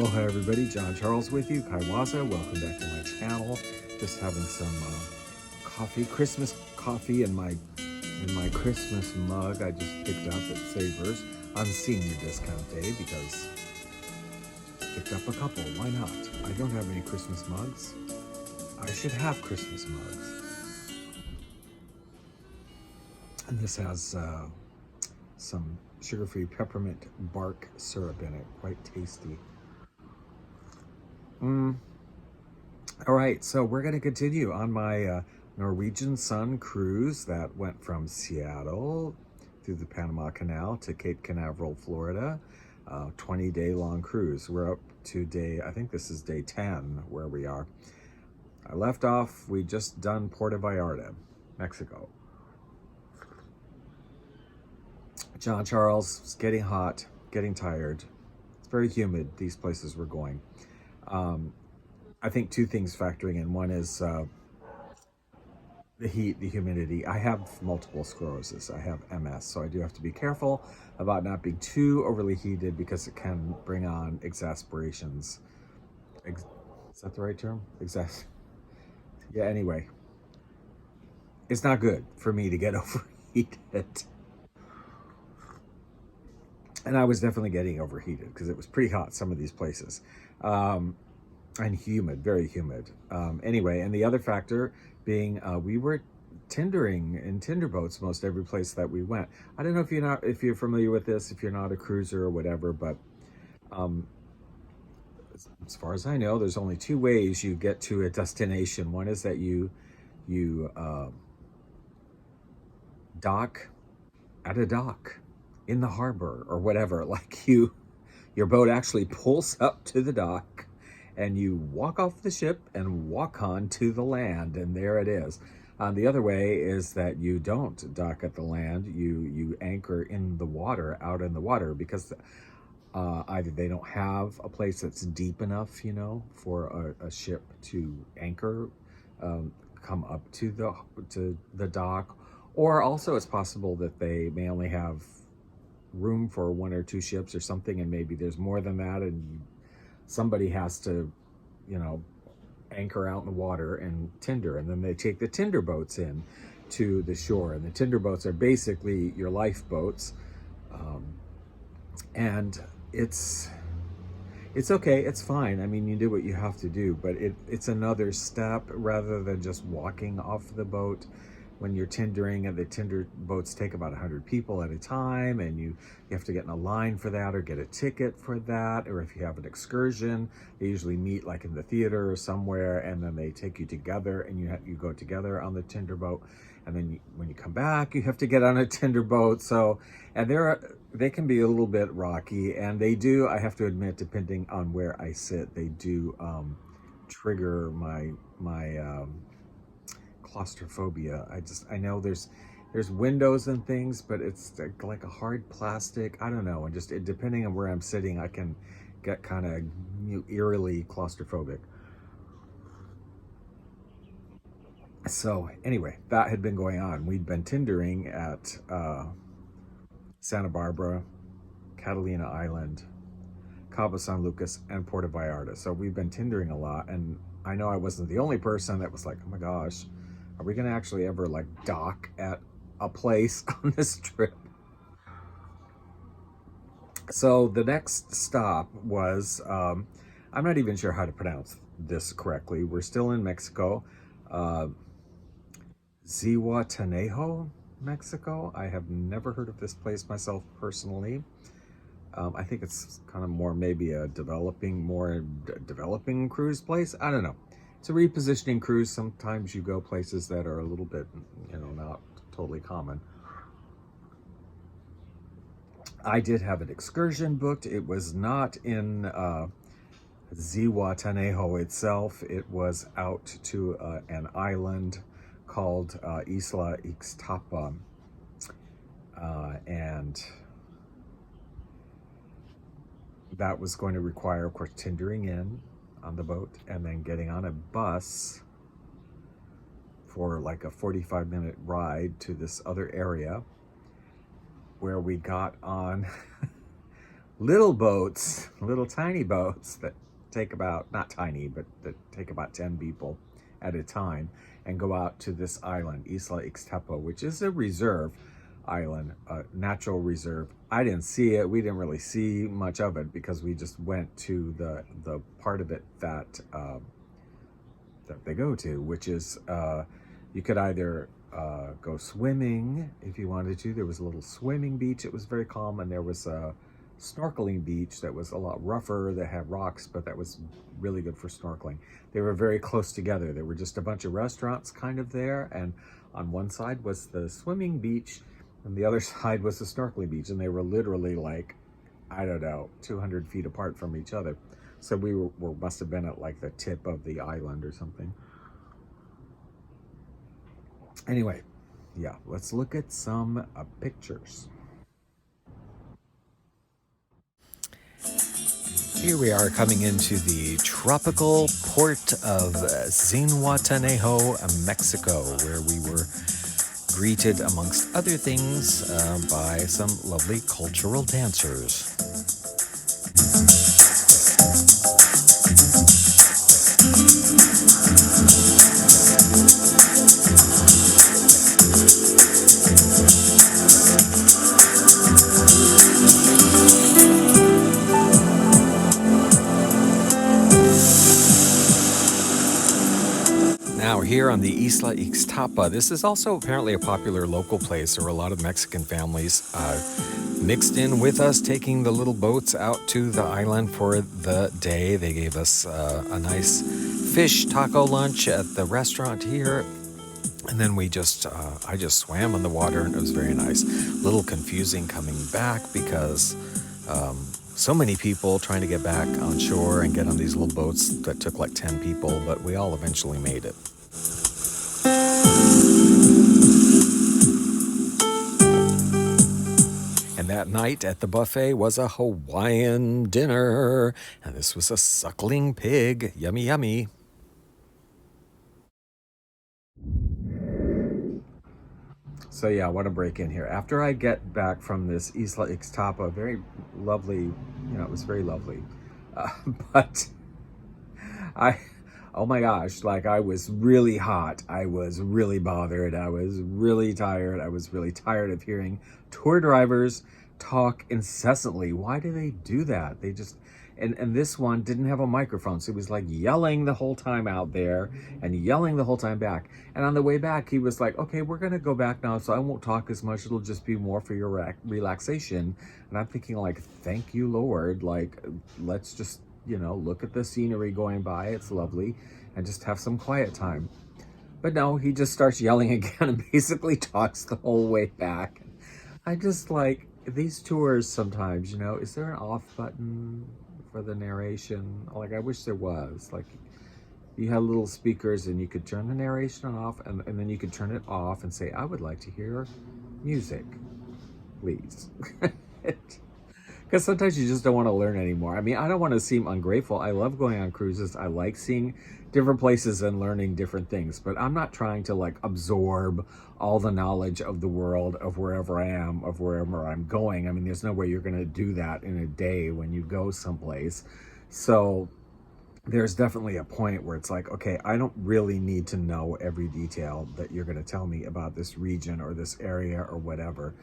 Aloha everybody, John Charles with you, Kaiwaza. Welcome back to my channel. Just having some coffee, Christmas coffee in my Christmas mug I just picked up at Savers on senior discount day because I picked up a couple. Why not? I don't have any Christmas mugs. I should have Christmas mugs. And this has some sugar-free peppermint bark syrup in it. Quite tasty. All right, so we're going to continue on my Norwegian Sun cruise that went from Seattle through the Panama Canal to Cape Canaveral, Florida. 20-day long cruise. We're up to I think this is day 10 where we are. I left off, we just done Puerto Vallarta, Mexico. John Charles, it's getting hot, getting tired. It's very humid, these places we're going. I think two things factoring in. One is the heat, the humidity. I have multiple sclerosis. I have MS, so I do have to be careful about not being too overly heated because it can bring on exasperations. Is that the right term? Yeah, anyway. It's not good for me to get overheated. And I was definitely getting overheated because it was pretty hot, some of these places. And humid, very humid. Anyway, and the other factor being we were tendering in tender boats most every place that we went. I don't know if you're familiar with this, if you're not a cruiser or whatever, but as far as I know, there's only two ways you get to a destination. One is that you dock at a dock in the harbor or whatever, like your boat actually pulls up to the dock and you walk off the ship and walk on to the land, and there it is. The other way is that you don't dock at the land, you anchor in the water, out in the water, because either they don't have a place that's deep enough, for a ship to anchor, come up to the dock, or also it's possible that they may only have room for one or two ships or something, and maybe there's more than that, and somebody has to, anchor out in the water and tender, and then they take the tender boats in to the shore, and the tender boats are basically your lifeboats, and it's okay, it's fine. I mean, you do what you have to do, but it's another step rather than just walking off the boat. When you're tendering, and the tender boats take about 100 people at a time, and you have to get in a line for that or get a ticket for that, or if you have an excursion, they usually meet like in the theater or somewhere, and then they take you together, and you go together on the tender boat, and then when you come back, you have to get on a tender boat. So, and they can be a little bit rocky, and they do, I have to admit, depending on where I sit, they do trigger my claustrophobia. I know there's windows and things, but it's like a hard plastic. I don't know, and just depending on where I'm sitting, I can get kind of eerily claustrophobic. So anyway, that had been going on. We'd been tendering at Santa Barbara, Catalina Island, Cabo San Lucas, and Puerto Vallarta. So we've been tendering a lot, and I know I wasn't the only person that was like, oh my gosh, are we going to actually ever like dock at a place on this trip? So the next stop was, I'm not even sure how to pronounce this correctly. We're still in Mexico. Zihuatanejo, Mexico. I have never heard of this place myself personally. I think it's kind of more maybe a developing cruise place. I don't know. It's a repositioning cruise. Sometimes you go places that are a little bit, not totally common. I did have an excursion booked. It was not in Zihuatanejo itself. It was out to an island called Isla Ixtapa. And that was going to require, of course, tendering in on the boat and then getting on a bus for like a 45-minute ride to this other area where we got on little boats, little tiny boats that take about, not tiny, but that take about 10 people at a time, and go out to this island, Isla Ixtapa, which is a reserve island, a natural reserve. I didn't see it. We didn't really see much of it because we just went to the part of it that that they go to, which is you could either go swimming if you wanted to. There was a little swimming beach. It was very calm, and there was a snorkeling beach that was a lot rougher, that had rocks, but that was really good for snorkeling. They were very close together. There were just a bunch of restaurants kind of there, and on one side was the swimming beach, and the other side was the snorkeling beach, and they were literally like, I don't know, 200 feet apart from each other. So we must have been at like the tip of the island or something. Anyway, yeah, let's look at some pictures. Here we are coming into the tropical port of Zihuatanejo, Mexico, where we were greeted, amongst other things, by some lovely cultural dancers. Now we're here on the Isla Ixtapa. This is also apparently a popular local place. There were a lot of Mexican families mixed in with us, taking the little boats out to the island for the day. They gave us a nice fish taco lunch at the restaurant here. And then I just swam in the water, and it was very nice. A little confusing coming back because so many people trying to get back on shore and get on these little boats that took like 10 people, but we all eventually made it. And that night at the buffet was a Hawaiian dinner, and this was a suckling pig. Yummy, yummy. So yeah, what a break in here. After I get back from this Isla Ixtapa, very lovely, it was very lovely. But oh my gosh, like I was really hot. I was really bothered. I was really tired. I was really tired of hearing tour drivers talk incessantly. Why do they do that? They just, and this one didn't have a microphone, so he was like yelling the whole time out there and yelling the whole time back. And on the way back, he was like, okay, we're gonna go back now, so I won't talk as much. It'll just be more for your relaxation. And I'm thinking like, thank you, Lord. Like, let's just, look at the scenery going by. It's lovely, and just have some quiet time. But no, he just starts yelling again and basically talks the whole way back. I just like these tours sometimes, is there an off button for the narration? Like, I wish there was. Like, you had little speakers and you could turn the narration off, and then you could turn it off and say, I would like to hear music, please. Because sometimes you just don't want to learn anymore. I mean, I don't want to seem ungrateful. I love going on cruises. I like seeing different places and learning different things. But I'm not trying to like absorb all the knowledge of the world, of wherever I am, of wherever I'm going. I mean, there's no way you're going to do that in a day when you go someplace. So there's definitely a point where it's like, okay, I don't really need to know every detail that you're going to tell me about this region or this area or whatever.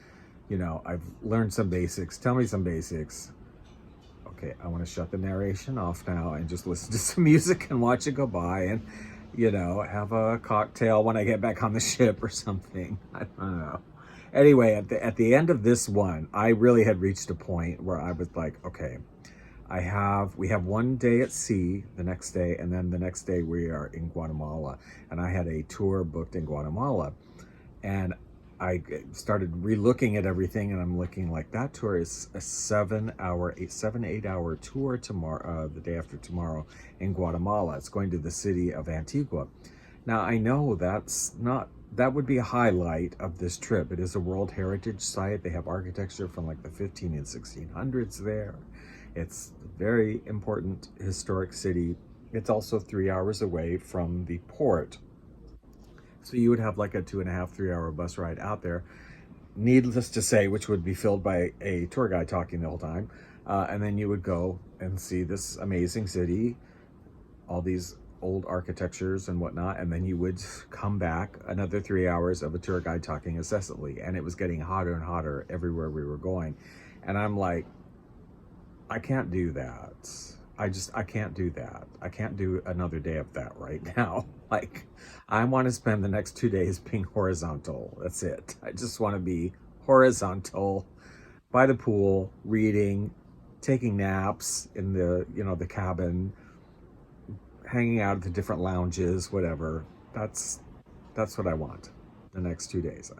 I've learned some basics. Tell me some basics. Okay, I want to shut the narration off now and just listen to some music and watch it go by, and, have a cocktail when I get back on the ship or something. I don't know. Anyway, at the end of this one, I really had reached a point where I was like, okay, we have one day at sea the next day, and then the next day we are in Guatemala, and I had a tour booked in Guatemala, and I started re-looking at everything, and I'm looking like that tour is a 7 to 8 hour tour tomorrow, the day after tomorrow, in Guatemala. It's going to the city of Antigua. Now I know that would be a highlight of this trip. It is a World Heritage Site. They have architecture from like the 15 and 1600s there. It's a very important historic city. It's also 3 hours away from the port. So you would have like a 2.5, 3 hour bus ride out there. Needless to say, which would be filled by a tour guide talking the whole time. And then you would go and see this amazing city, all these old architectures and whatnot, and then you would come back another 3 hours of a tour guide talking incessantly, and it was getting hotter and hotter everywhere we were going. And I'm like, I can't do that. I can't do that. I can't do another day of that right now. Like, I want to spend the next 2 days being horizontal. That's it. I just want to be horizontal by the pool, reading, taking naps in the cabin, hanging out at the different lounges, whatever. That's what I want the next 2 days.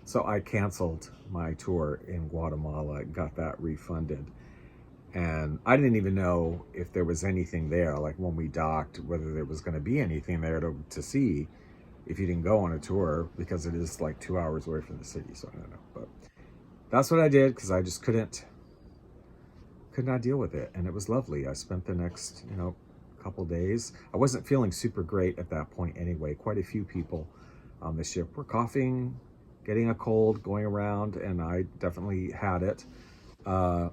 So I canceled my tour in Guatemala, got that refunded. And I didn't even know if there was anything there, like when we docked, whether there was going to be anything there to see if you didn't go on a tour, because it is like 2 hours away from the city. So I don't know. But that's what I did, because I just could not deal with it. And it was lovely. I spent the next, couple days. I wasn't feeling super great at that point anyway. Quite a few people on the ship were coughing, getting a cold, going around, and I definitely had it. I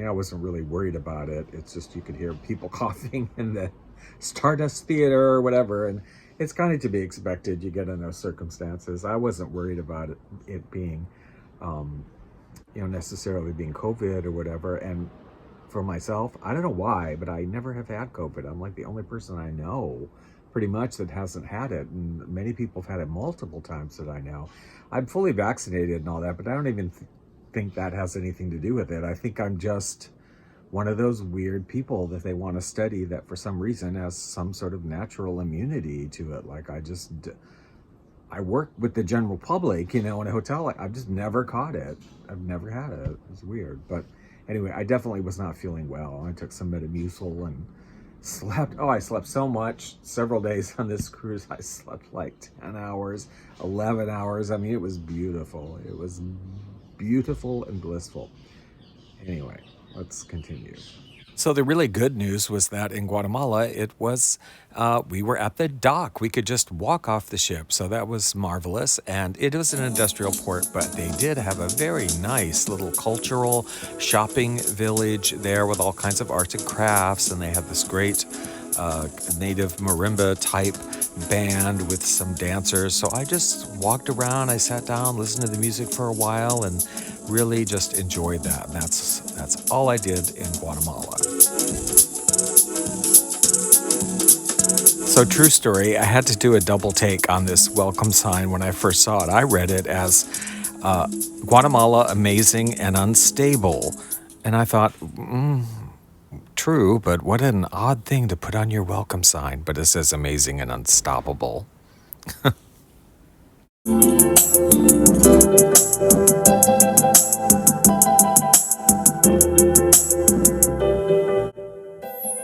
wasn't really worried about it. It's just you could hear people coughing in the Stardust Theater or whatever, and it's kind of to be expected. You get in those circumstances. I wasn't worried about it being, necessarily being COVID or whatever. And for myself, I don't know why, but I never have had COVID. I'm like the only person I know pretty much that hasn't had it. And many people have had it multiple times that I know. I'm fully vaccinated and all that, but I don't even think that has anything to do with it. I think I'm just one of those weird people that they want to study that for some reason has some sort of natural immunity to it. Like I work with the general public, in a hotel. I've just never caught it. I've never had it. It's weird. But anyway, I definitely was not feeling well. I took some Metamucil and slept. Oh, I slept so much. Several days on this cruise, I slept like 10 hours, 11 hours. It was beautiful. It was beautiful and blissful. Anyway, let's continue. So the really good news was that in Guatemala, we were at the dock. We could just walk off the ship. So that was marvelous. And it was an industrial port, but they did have a very nice little cultural shopping village there with all kinds of arts and crafts. And they had this great native marimba type band with some dancers. So I just walked around, I sat down, listened to the music for a while, and really just enjoyed that. And that's all I did in Guatemala. So true story, I had to do a double take on this welcome sign when I first saw it. I read it as Guatemala amazing and unstable. And I thought, true, but what an odd thing to put on your welcome sign. But it says amazing and unstoppable.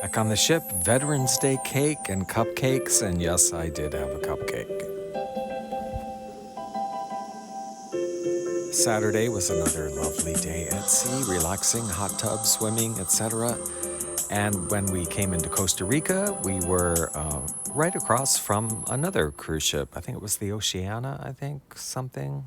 Back on the ship, Veterans Day cake and cupcakes, and yes, I did have a cupcake. Saturday was another lovely day at sea, relaxing, hot tub, swimming, etc. And when we came into Costa Rica, we were right across from another cruise ship. I think it was the Oceana, something.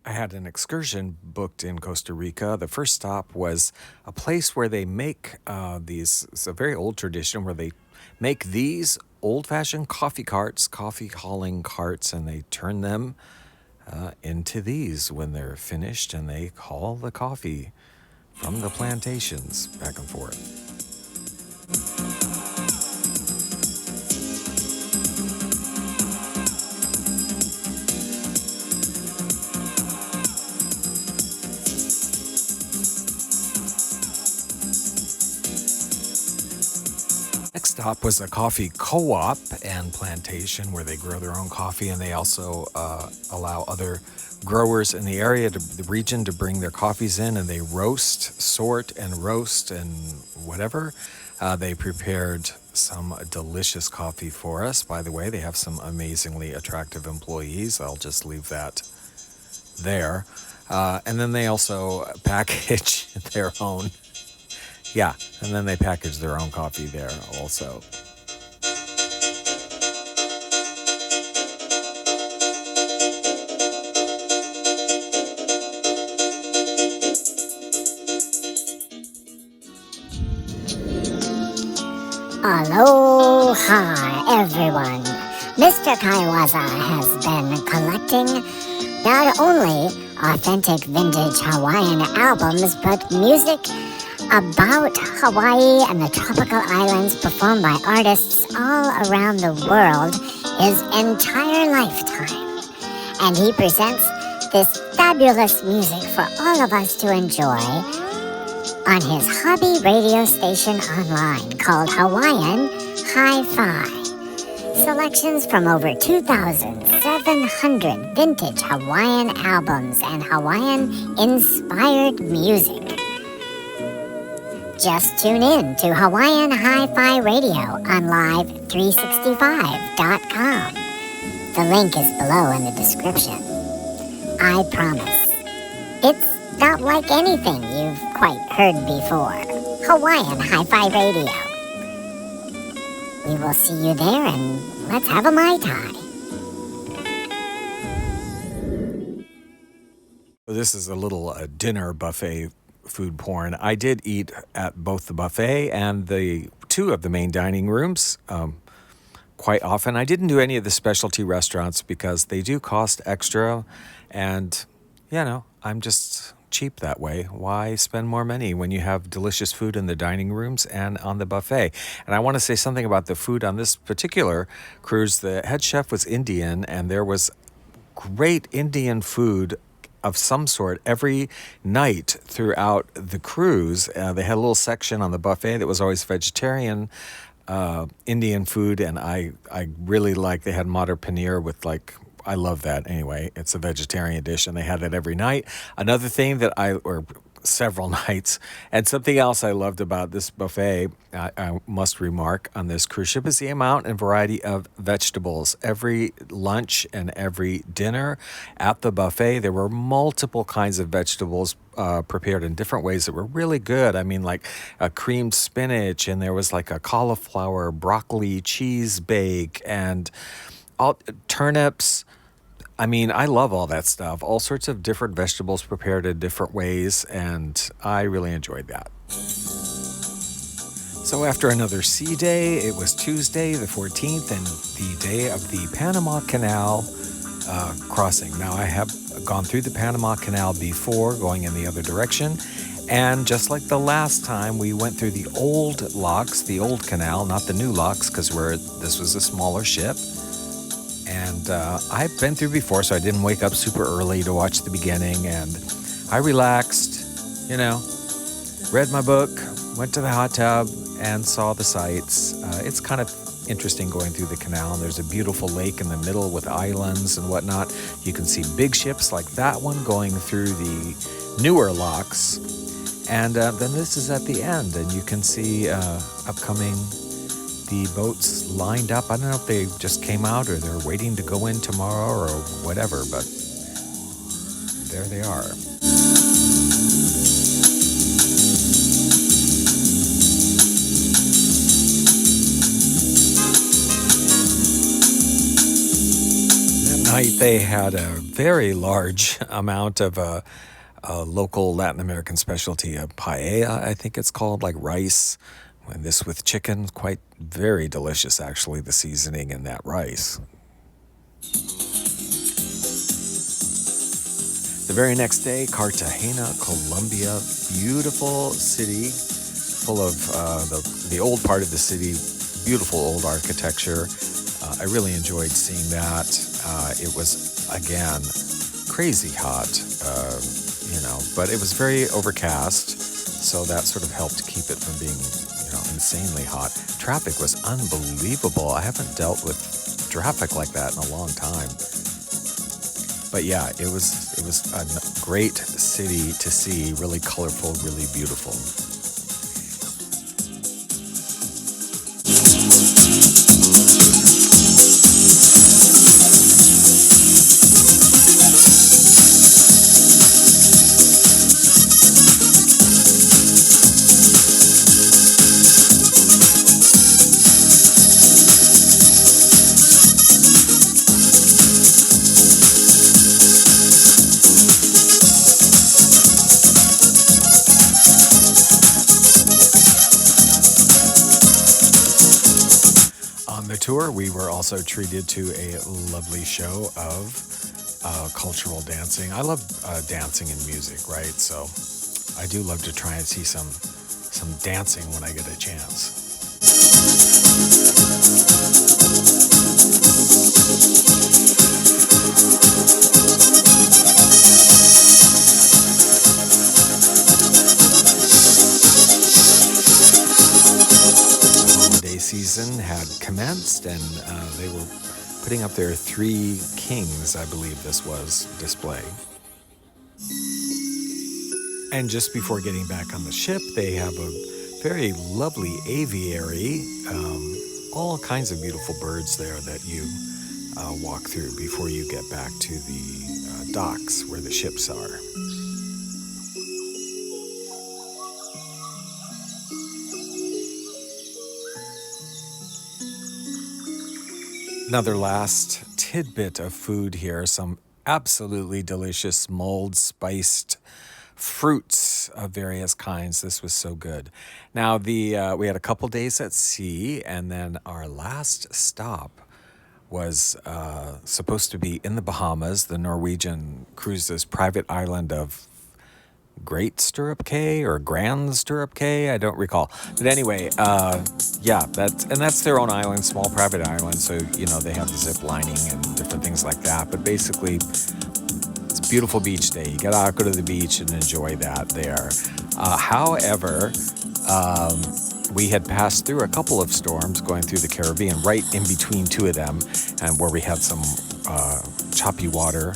I had an excursion booked in Costa Rica. The first stop was a place where they make it's a very old tradition where they make these old-fashioned coffee hauling carts, and they turn them into these when they're finished, and they haul the coffee from the plantations back and forth. Next stop was a coffee co-op and plantation where they grow their own coffee, and they also allow other growers in the region to bring their coffees in, and they sort and roast and whatever. They prepared some delicious coffee for us. By the way, they have some amazingly attractive employees. I'll just leave that there. And then they also package their own. Yeah, and then they package their own coffee there also. Aloha, everyone. Mr. Kaiwaza has been collecting not only authentic vintage Hawaiian albums, but music about Hawaii and the tropical islands performed by artists all around the world his entire lifetime. And he presents this fabulous music for all of us to enjoy on his hobby radio station online called Hawaiian Hi-Fi. Selections from over 2,700 vintage Hawaiian albums and Hawaiian-inspired music. Just tune in to Hawaiian Hi-Fi Radio on live365.com. The link is below in the description. I promise, it's not like anything you've quite heard before. Hawaiian Hi-Fi Radio. We will see you there, and let's have a Mai Tai. This is a little dinner buffet food porn. I did eat at both the buffet and the two of the main dining rooms quite often. I didn't do any of the specialty restaurants because they do cost extra, and I'm just cheap that way. Why spend more money when you have delicious food in the dining rooms and on the buffet? And I want to say something about the food on this particular cruise. The head chef was Indian, and there was great Indian food of some sort every night throughout the cruise. They had a little section on the buffet that was always vegetarian Indian food, and I really they had Matar Paneer with I love that anyway. It's a vegetarian dish, and they had that every night. Another thing or several nights, and something else I loved about this buffet, I must remark on this cruise ship, is the amount and variety of vegetables. Every lunch and every dinner at the buffet, there were multiple kinds of vegetables prepared in different ways that were really good. I mean, like a creamed spinach, and there was like a cauliflower, broccoli, cheese bake, and all turnips. I mean, I love all that stuff. All sorts of different vegetables prepared in different ways, and I really enjoyed that. So after another sea day, it was Tuesday the 14th and the day of the Panama Canal crossing. Now, I have gone through the Panama Canal before, going in the other direction, and just like the last time, we went through the old locks, the old canal, not the new locks, because this was a smaller ship. And I've been through before, so I didn't wake up super early to watch the beginning. And I relaxed, read my book, went to the hot tub, and saw the sights. It's kind of interesting going through the canal. And there's a beautiful lake in the middle with islands and whatnot. You can see big ships like that one going through the newer locks. And then this is at the end, and you can see upcoming the boats lined up. I don't know if they just came out or they're waiting to go in tomorrow or whatever, but there they are. That night they had a very large amount of a local Latin American specialty, a paella, I think it's called, like rice. And this with chicken, quite very delicious, actually, the seasoning in that rice. The very next day, Cartagena, Colombia, beautiful city, full of the old part of the city, beautiful old architecture. I really enjoyed seeing that. It was, again, crazy hot, but it was very overcast, so that sort of helped keep it from being insanely hot. Traffic was unbelievable. I haven't dealt with traffic like that in a long time. But yeah, it was a great city to see, really colorful, really beautiful. tour, we were also treated to a lovely show of cultural dancing. I love dancing and music, right? So I do love to try and see some dancing when I get a chance. Season had commenced, and they were putting up their Three Kings, I believe this was, display. And just before getting back on the ship, they have a very lovely aviary, all kinds of beautiful birds there that you walk through before you get back to the docks where the ships are. Another last tidbit of food here, some absolutely delicious mulled spiced fruits of various kinds. This was so good. Now, we had a couple days at sea, and then our last stop was supposed to be in the Bahamas. The Norwegian cruised this private island of Great Stirrup Cay or Grand Stirrup Cay, I don't recall. But anyway, yeah, that's their own island, small private island. So, you know, they have the zip lining and different things like that. But basically, it's a beautiful beach day. You get out, go to the beach and enjoy that there. However, we had passed through a couple of storms going through the Caribbean, right in between two of them, and where we had some choppy water.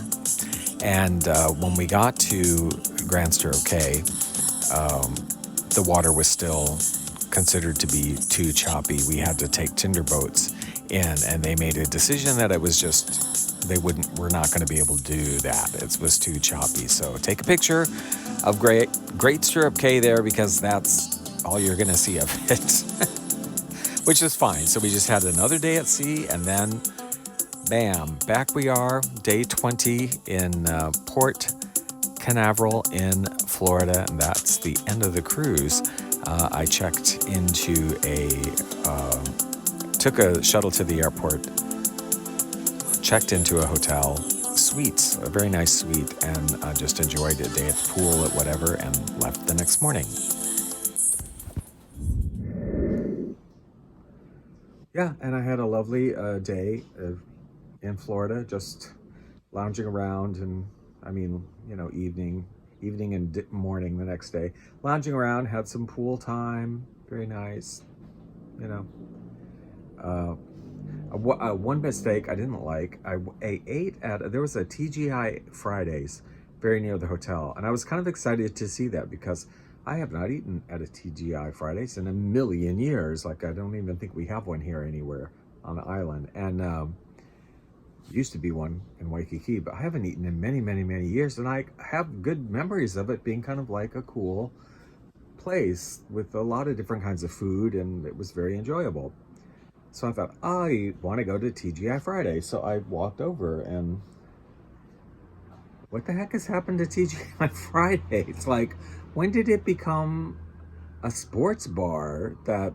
And when we got to Grand Stirrup Cay, the water was still considered to be too choppy. We had to take tinder boats in, and they made a decision that it was just, we're not going to be able to do that. It was too choppy. So take a picture of Great Stirrup Cay there, because that's all you're going to see of it, which is fine. So we just had another day at sea, and then bam, back we are, day 20 in Port Canaveral in Florida, and that's the end of the cruise. I checked into took a shuttle to the airport, checked into a hotel suite, a very nice suite, and just enjoyed a day at the pool at whatever, and left the next morning. Yeah, and I had a lovely day in Florida, just lounging around, and I mean, you know, evening and morning the next day, lounging around, had some pool time, very nice, you know. One mistake I didn't like, I ate at, there was a TGI Fridays very near the hotel, and I was kind of excited to see that because I have not eaten at a TGI Fridays in a million years. Like, I don't even think we have one here anywhere on the island. And used to be one in Waikiki, but I haven't eaten in many, many, many years. And I have good memories of it being kind of like a cool place with a lot of different kinds of food, and it was very enjoyable. So I thought, I want to go to TGI Friday. So I walked over, and what the heck has happened to TGI Friday? It's like, when did it become a sports bar that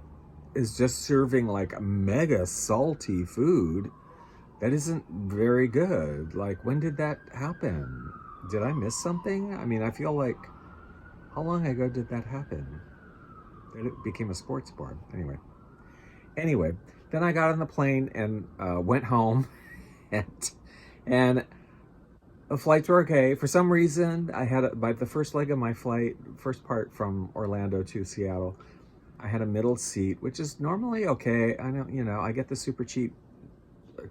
is just serving like mega salty food that isn't very good? Like, when did that happen? Did I miss something? I mean, I feel like, how long ago did that happen? That it became a sports bar. Anyway, then I got on the plane and went home, and the flights were okay. For some reason, I had by the first leg of my flight, first part from Orlando to Seattle, I had a middle seat, which is normally okay. I know, you know, I get the super cheap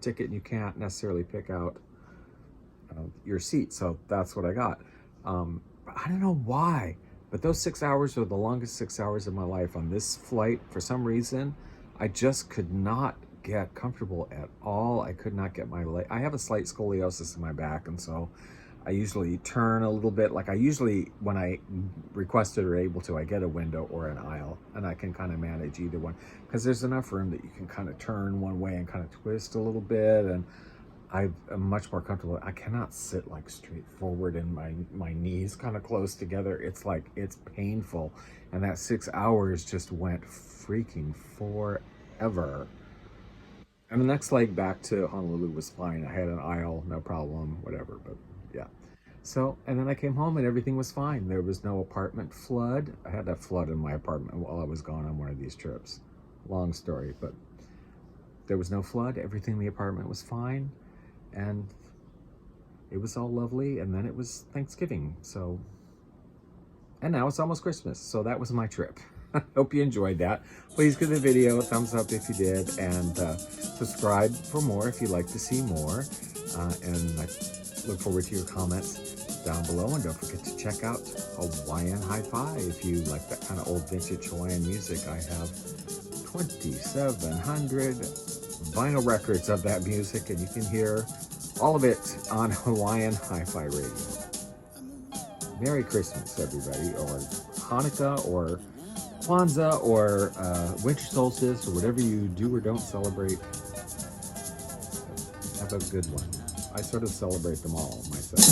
ticket, and you can't necessarily pick out your seat, so that's what I got. I don't know why, but those 6 hours were the longest 6 hours of my life on this flight. For some reason, I just could not get comfortable at all. I could not get my leg. I have a slight scoliosis in my back, and so I usually turn a little bit. Like, I usually, when I requested or able to, I get a window or an aisle, and I can kind of manage either one, because there's enough room that you can kind of turn one way and kind of twist a little bit, and I'm much more comfortable. I cannot sit like straight forward and my knees kind of close together. It's like, it's painful, and that 6 hours just went freaking forever. And the next leg back to Honolulu was fine. I had an aisle, no problem, whatever. But yeah. So, and then I came home and everything was fine. There was no apartment flood. I had a flood in my apartment while I was gone on one of these trips. Long story, but there was no flood. Everything in the apartment was fine. And it was all lovely. And then it was Thanksgiving. So, and now it's almost Christmas. So that was my trip. Hope you enjoyed that. Please give the video a thumbs up if you did, and subscribe for more if you'd like to see more. And I look forward to your comments down below. And don't forget to check out Hawaiian Hi-Fi if you like that kind of old vintage Hawaiian music. I have 2,700 vinyl records of that music, and you can hear all of it on Hawaiian Hi-Fi Radio. Merry Christmas, everybody, or Hanukkah, or Kwanzaa, or winter solstice, or whatever you do or don't celebrate. Have a good one. I sort of celebrate them all myself.